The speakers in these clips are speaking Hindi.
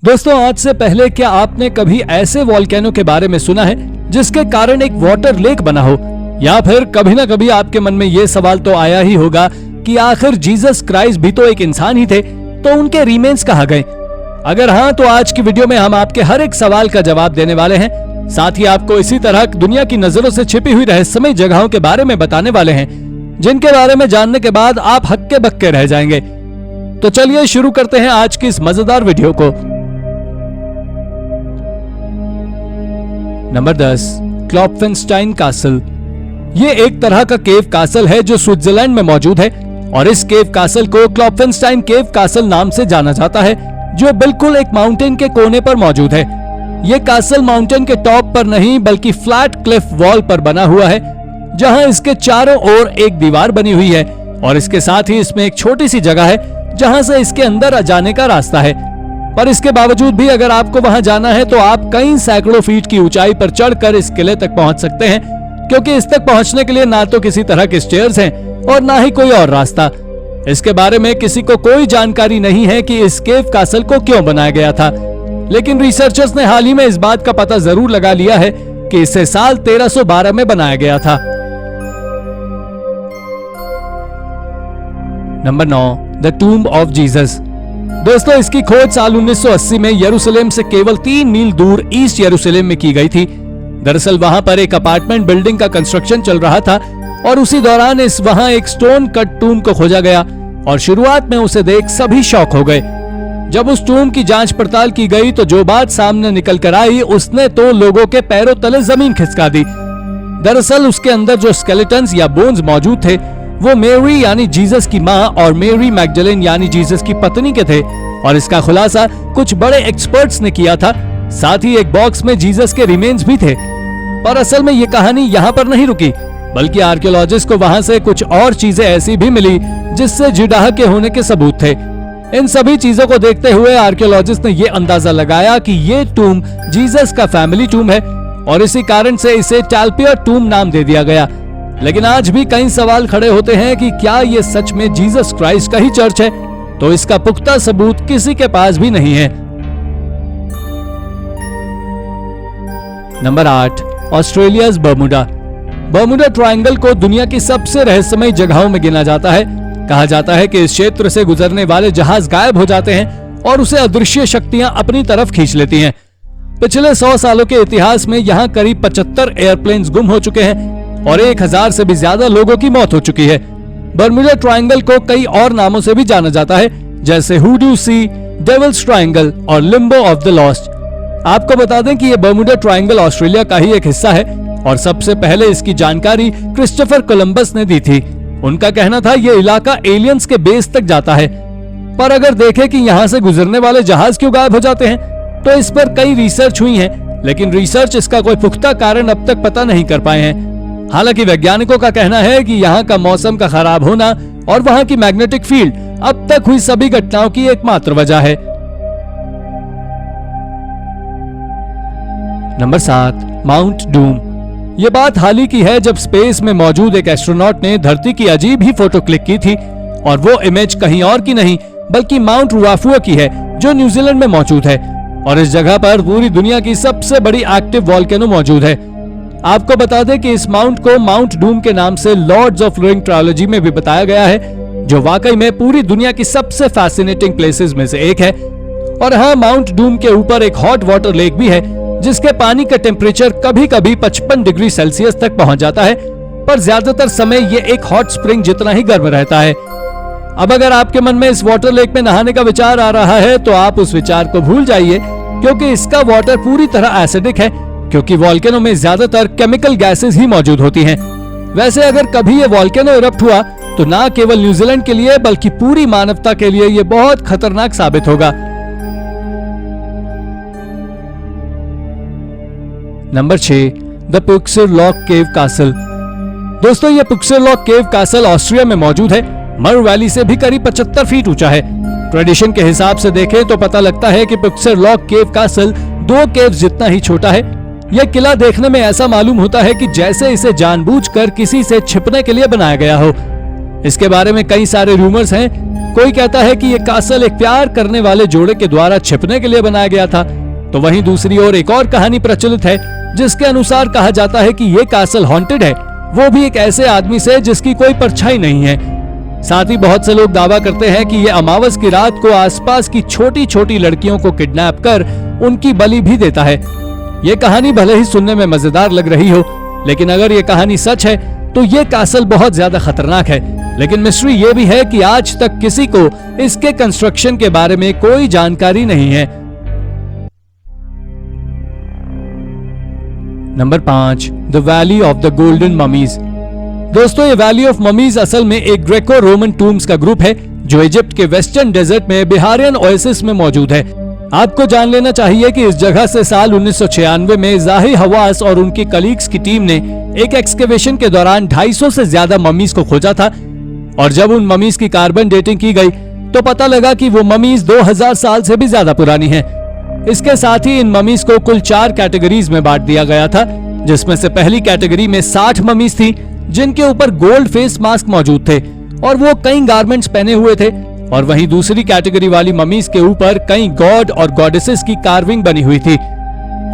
दोस्तों, आज से पहले क्या आपने कभी ऐसे वॉल्केनो के बारे में सुना है जिसके कारण एक वाटर लेक बना हो? या फिर कभी ना कभी आपके मन में ये सवाल तो आया ही होगा कि आखिर जीसस क्राइस्ट भी तो एक इंसान ही थे, तो उनके रिमेन्स कहाँ गए? अगर हाँ, तो आज की वीडियो में हम आपके हर एक सवाल का जवाब देने वाले हैं। साथ ही आपको इसी तरह दुनिया की नजरों से छिपी हुई रहस्यमय जगहों के बारे में बताने वाले हैं, जिनके बारे में जानने के बाद आप हक्के बक्के रह जाएंगे। तो चलिए शुरू करते हैं आज की इस मजेदार वीडियो को। Number 10, Klopfenstein castle. ये एक तरह का केव कासल है जो स्विट्जरलैंड में मौजूद है और इस केव कासल को क्लॉपफेंस्टाइन केव कासल नाम से जाना जाता है, जो बिल्कुल एक माउंटेन के कोने पर मौजूद है। ये कासल माउंटेन के टॉप पर नहीं बल्कि फ्लैट क्लिफ वॉल पर बना हुआ है, जहां इसके चारों ओर एक दीवार बनी हुई है और इसके साथ ही इसमें एक छोटी सी जगह है जहां से इसके अंदर जाने का रास्ता है। पर इसके बावजूद भी अगर आपको वहां जाना है तो आप कई सैकड़ों फीट की ऊंचाई पर चढ़कर इस किले तक पहुंच सकते हैं, क्योंकि इस तक पहुंचने के लिए ना तो किसी तरह के स्टेयर्स हैं और ना ही कोई और रास्ता। इसके बारे में किसी को कोई जानकारी नहीं है कि इस केव कासल को क्यों बनाया गया था, लेकिन रिसर्चर्स ने हाल ही में इस बात का पता जरूर लगा लिया है कि इसे साल 1312 में बनाया गया था। Number 9, the tomb of Jesus. दोस्तों, इसकी खोज साल 1980 में यरूशलेम से केवल 3 मील दूर ईस्ट यरूशलेम में की गई थी। दरअसल वहां पर एक अपार्टमेंट बिल्डिंग का कंस्ट्रक्शन चल रहा था और उसी दौरान वहां एक स्टोन कट टूम को खोजा गया और शुरुआत में उसे देख सभी शॉक हो गए। जब उस टूम की जांच पड़ताल की गई तो जो बात सामने निकल कर आई उसने तो लोगों के पैरों तले जमीन खिसका दी। दरअसल उसके अंदर जो स्केलेटन्स या बोन्स मौजूद थे वो मेरी यानी जीसस की माँ और मेरी मैगडलेन यानी जीसस की पत्नी के थे और इसका खुलासा कुछ बड़े एक्सपर्ट्स ने किया था। साथ ही एक बॉक्स में जीसस के रिमेन्स भी थे। पर असल में ये कहानी यहाँ पर नहीं रुकी, बल्कि आर्कियोलॉजिस्ट को वहां से कुछ और चीजें ऐसी भी मिली जिससे जिडाह के होने के सबूत थे। इन सभी चीजों को देखते हुए आर्कियोलॉजिस्ट ने ये अंदाजा लगाया कि ये टूम जीसस का फैमिली टूम है और इसी कारण से इसे टैल्पियर टूम नाम दे दिया गया। लेकिन आज भी कई सवाल खड़े होते हैं कि क्या ये सच में जीसस क्राइस्ट का ही चर्च है, तो इसका पुख्ता सबूत किसी के पास भी नहीं है। Number 8, Australia's Bermuda. Bermuda triangle को दुनिया की सबसे रहस्यमय जगहों में गिना जाता है। कहा जाता है कि इस क्षेत्र से गुजरने वाले जहाज गायब हो जाते हैं और उसे अदृश्य शक्तियां अपनी तरफ खींच लेती हैं। पिछले 100 सालों के इतिहास में यहाँ करीब 75 एयरप्लेन्स गुम हो चुके हैं और 1000 से भी ज्यादा लोगों की मौत हो चुकी है। बर्मुडा ट्रायंगल को कई और नामों से भी जाना जाता है, जैसे हुडू सी, डेविल्स ट्रायंगल और लिम्बो ऑफ द लॉस्ट। आपको बता दें कि ये बर्मुडा ट्रायंगल ऑस्ट्रेलिया का ही एक हिस्सा है और सबसे पहले इसकी जानकारी क्रिस्टोफर कोलंबस ने दी थी। उनका कहना था ये इलाका एलियंस के बेस तक जाता है। पर अगर देखें कि यहाँ से गुजरने वाले जहाज क्यों गायब हो जाते हैं, तो इस पर कई रिसर्च हुई है, लेकिन रिसर्च इसका कोई पुख्ता कारण अब तक पता नहीं कर पाए हैं। हालांकि वैज्ञानिकों का कहना है कि यहाँ का मौसम का खराब होना और वहाँ की मैग्नेटिक फील्ड अब तक हुई सभी घटनाओं की एकमात्र वजह है। Number 7, mount Doom. ये बात हाल ही की है जब स्पेस में मौजूद एक एस्ट्रोनॉट ने धरती की अजीब ही फोटो क्लिक की थी और वो इमेज कहीं और की नहीं बल्कि माउंट रुआफुआ की है, जो न्यूजीलैंड में मौजूद है और इस जगह पर पूरी दुनिया की सबसे बड़ी एक्टिव वॉल्केनो मौजूद है। आपको बता दें कि इस माउंट को माउंट डूम के नाम से लॉर्ड्स ऑफ रिंग ट्रायोलॉजी में भी बताया गया है, जो वाकई में पूरी दुनिया की सबसे फैसिनेटिंग प्लेसेस में से एक है। और हाँ, माउंट डूम के ऊपर एक हॉट वाटर लेक भी है, जिसके पानी का टेम्परेचर कभी कभी 55 डिग्री सेल्सियस तक पहुंच जाता है, पर ज्यादातर समय ये एक हॉट स्प्रिंग जितना ही गर्म रहता है। अब अगर आपके मन में इस वाटर लेक में नहाने का विचार आ रहा है तो आप उस विचार को भूल जाइए, क्योंकि इसका वाटर पूरी तरह एसिडिक है, क्योंकि वॉल्केनो में ज्यादातर केमिकल गैसेस ही मौजूद होती हैं। वैसे अगर कभी ये वॉल्केनो इरप्ट हुआ तो ना केवल न्यूजीलैंड के लिए बल्कि पूरी मानवता के लिए ये बहुत खतरनाक साबित होगा। Number 6, the Puxer Loch cave castle. दोस्तों, ये Puxer Loch cave castle Austria में मौजूद है। मर वैली से भी करीब 75 फीट ऊंचा है। ट्रेडिशन के हिसाब से देखें तो पता लगता है कि पुक्सेर लॉक केव कासल 2 केव्स जितना ही छोटा है। यह किला देखने में ऐसा मालूम होता है कि जैसे इसे जानबूझकर किसी से छिपने के लिए बनाया गया हो। इसके बारे में कई सारे रूमर्स हैं, कोई कहता है कि ये कासल एक प्यार करने वाले जोड़े के द्वारा छिपने के लिए बनाया गया था, तो वहीं दूसरी ओर एक और कहानी प्रचलित है जिसके अनुसार कहा जाता है कि ये कासल हॉन्टेड है, वो भी एक ऐसे आदमी से जिसकी कोई परछाई नहीं है। साथ ही बहुत से लोग दावा करते हैं कि ये अमावस की रात को आसपास की छोटी छोटी लड़कियों को किडनैप कर उनकी बलि भी देता है। ये कहानी भले ही सुनने में मजेदार लग रही हो, लेकिन अगर ये कहानी सच है तो ये कासल बहुत ज्यादा खतरनाक है। लेकिन मिस्ट्री ये भी है कि आज तक किसी को इसके कंस्ट्रक्शन के बारे में कोई जानकारी नहीं है। Number 5, the valley of the golden mummies. दोस्तों, ये वैली ऑफ ममीज असल में एक ग्रेको रोमन टूम्स का ग्रुप है जो इजिप्ट के वेस्टर्न डेजर्ट में बिहारियन ओएसिस में मौजूद है। आपको जान लेना चाहिए कि इस जगह से साल 1996 में जाही हवास और उनकी कलीग्स की टीम ने एक एक्सकेवेशन के दौरान 250 से ज्यादा ममीज को खोजा था, और जब उन ममीज की कार्बन डेटिंग की गई तो पता लगा कि वो ममीज 2000 साल से भी ज्यादा पुरानी हैं। इसके साथ ही इन ममीज को कुल 4 कैटेगरीज में बांट दिया गया था, जिसमें से पहली कैटेगरी में 60 ममीज थी जिनके ऊपर गोल्ड फेस मास्क मौजूद थे और वो कई गारमेंट्स पहने हुए थे, और वहीं दूसरी कैटेगरी वाली ममीज के ऊपर कई गॉड और गॉडेसेस की कार्विंग बनी हुई थी।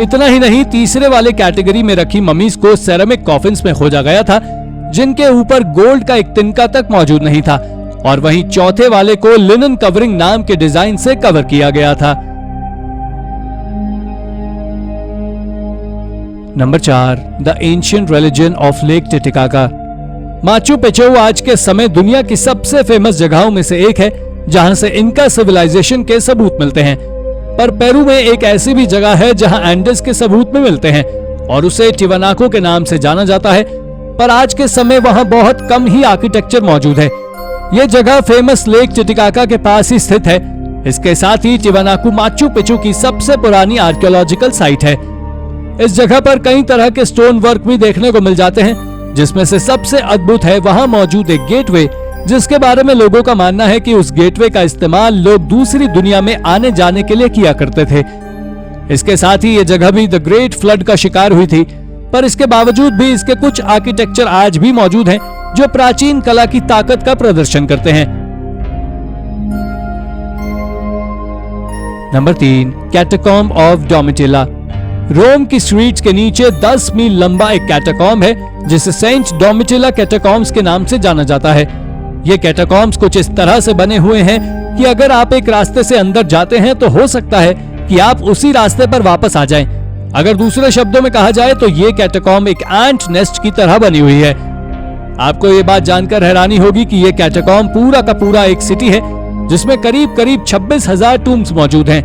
इतना ही नहीं, तीसरे वाले कैटेगरी में रखी ममीज को सेरेमिक कॉफिन्स में खोजा गया था जिनके ऊपर गोल्ड का एक तिनका तक मौजूद नहीं था, और वहीं चौथे वाले को लिनन कवरिंग नाम के डिजाइन से कवर किया गया था। Number 4, the ancient religion of lake Titicaca. Machu Picchu आज के समय दुनिया की सबसे फेमस जगहों में से एक है जहां से इनका सिविलाइजेशन के सबूत मिलते हैं, पर पेरू में एक ऐसी भी जगह है जहां एंडेस के सबूत में मिलते हैं और उसे टिवानाको के नाम से जाना जाता है, पर आज के समय वहां बहुत कम ही आर्किटेक्चर मौजूद है। यह जगह फेमस लेक टिटिकाका के पास ही स्थित है। इसके साथ ही टिवानाको माचू पिचू की सबसे पुरानी आर्कियोलॉजिकल साइट है। इस जगह पर कई तरह के स्टोन वर्क भी देखने को मिल जाते हैं, जिसमें से सबसे अद्भुत है वहां मौजूद एक गेटवे, जिसके बारे में लोगों का मानना है कि उस गेटवे का इस्तेमाल लोग दूसरी दुनिया में आने जाने के लिए किया करते थे। इसके साथ ही ये जगह भी द ग्रेट फ्लड का शिकार हुई थी, पर इसके बावजूद भी इसके कुछ आर्किटेक्चर आज भी मौजूद हैं जो प्राचीन कला की ताकत का प्रदर्शन करते हैं। Number 3, catacomb of Domitilla. Rome की स्ट्रीट्स के नीचे 10 मील लंबा एक कैटाकॉम्ब है जिसे सेंट डोमिटिला कैटाकॉम्ब्स के नाम से जाना जाता है। ये कैटाकॉम्ब्स कुछ इस तरह से बने हुए हैं कि अगर आप एक रास्ते से अंदर जाते हैं तो हो सकता है कि आप उसी रास्ते पर वापस आ जाएं। अगर दूसरे शब्दों में कहा जाए तो ये कैटाकॉम्ब एक एंट नेस्ट की तरह बनी हुई है। आपको ये बात जानकर हैरानी होगी कि ये कैटाकॉम्ब पूरा का पूरा एक सिटी है जिसमें करीब करीब 26,000 टूम्स मौजूद हैं।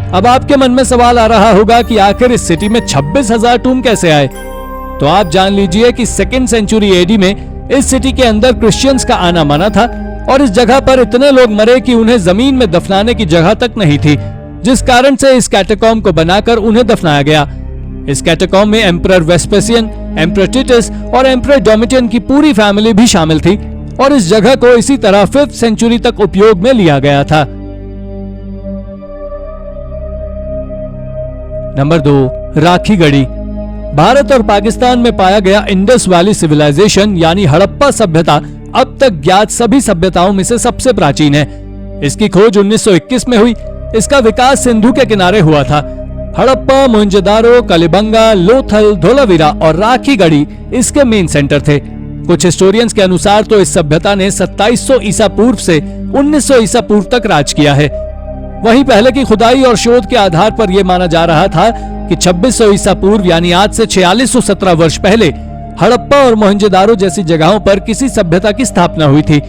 अब आपके मन में सवाल आ रहा होगा कि आखिर इस सिटी में 26,000 टूम कैसे आए? तो आप जान लीजिए कि 2nd सेंचुरी एडी में इस सिटी के अंदर क्रिश्चियंस का आना माना था और इस जगह पर इतने लोग मरे कि उन्हें जमीन में दफनाने की जगह तक नहीं थी, जिस कारण से इस कैटाकॉम्ब को बनाकर उन्हें दफनाया गया। इस कैटाकॉम्ब में एम्परर वेस्पेसियन, एम्परर टिटस और एम्परर डोमिटियन की पूरी फैमिली भी शामिल थी और इस जगह को इसी तरह 5th सेंचुरी तक उपयोग में लिया गया था। नंबर 2, राखी गढ़ी। भारत और पाकिस्तान में पाया गया इंडस वैली सिविलाइजेशन यानी हड़प्पा सभ्यता अब तक ज्ञात सभी सभ्यताओं में से सबसे प्राचीन है। इसकी खोज 1921 में हुई। इसका विकास सिंधु के किनारे हुआ था। हड़प्पा, मोहनजोदारो, कलिबंगा, लोथल, धोलावीरा और राखी गढ़ी इसके मेन सेंटर थे। कुछ हिस्टोरियंस के अनुसार तो इस सभ्यता ने 2700 ईसा पूर्व से 1900 ईसा पूर्व तक राज किया है। वहीं पहले की खुदाई और शोध के आधार पर यह माना जा रहा था कि 2600 ईसा पूर्व यानी आज से 4617 वर्ष पहले हड़प्पा और मोहनजोदारो जैसी जगहों पर किसी सभ्यता की स्थापना हुई थी।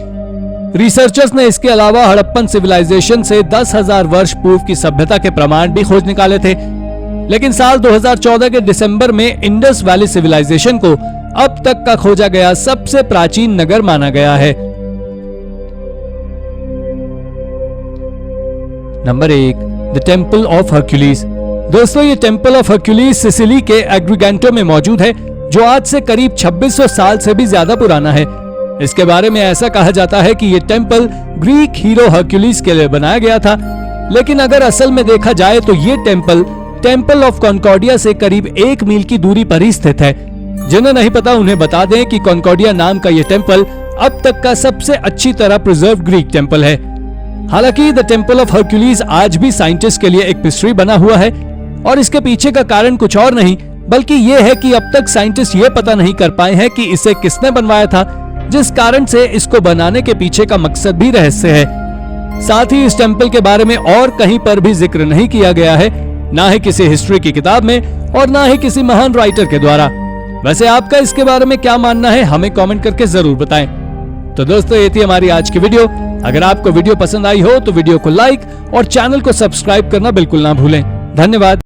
रिसर्चर्स ने इसके अलावा हड़प्पन सिविलाइजेशन से 10,000 वर्ष पूर्व की सभ्यता के प्रमाण भी खोज निकाले थे, लेकिन साल 2014 के दिसंबर में इंडस वैली सिविलाइजेशन को अब तक का खोजा गया सबसे प्राचीन नगर माना गया है। Number 1, the temple of Hercules. दोस्तों, ये टेम्पल ऑफ हर्क्यूलिस सिसिली के एग्रीगेंटो में मौजूद है, जो आज से करीब 2600 साल से भी ज्यादा पुराना है। इसके बारे में ऐसा कहा जाता है कि ये टेम्पल ग्रीक हीरो हर्क्यूलिस के लिए बनाया गया था, लेकिन अगर असल में देखा जाए तो ये टेम्पल ऑफ कॉन्कॉर्डिया से करीब 1 मील की दूरी पर ही स्थित है। जिन्हें नहीं पता उन्हें बता दें कि कॉन्कॉर्डिया नाम का ये टेम्पल अब तक का सबसे अच्छी तरह प्रिजर्व ग्रीक टेम्पल है। हालांकि द टेम्पल ऑफ हरक्यूलिस आज भी साइंटिस्ट के लिए एक मिस्ट्री बना हुआ है और इसके पीछे का कारण कुछ और नहीं बल्कि ये है कि अब तक साइंटिस्ट ये पता नहीं कर पाए हैं कि इसे किसने बनवाया था, जिस कारण से इसको बनाने के पीछे का मकसद भी रहस्य है। साथ ही इस टेम्पल के बारे में और कहीं पर भी जिक्र नहीं किया गया है, ना ही किसी हिस्ट्री की किताब में और ना ही किसी महान राइटर के द्वारा। वैसे आपका इसके बारे में क्या मानना है हमें कमेंट करके जरूर बताएं। तो दोस्तों ये थी हमारी आज की वीडियो। अगर आपको वीडियो पसंद आई हो तो वीडियो को लाइक और चैनल को सब्सक्राइब करना बिल्कुल ना भूलें। धन्यवाद।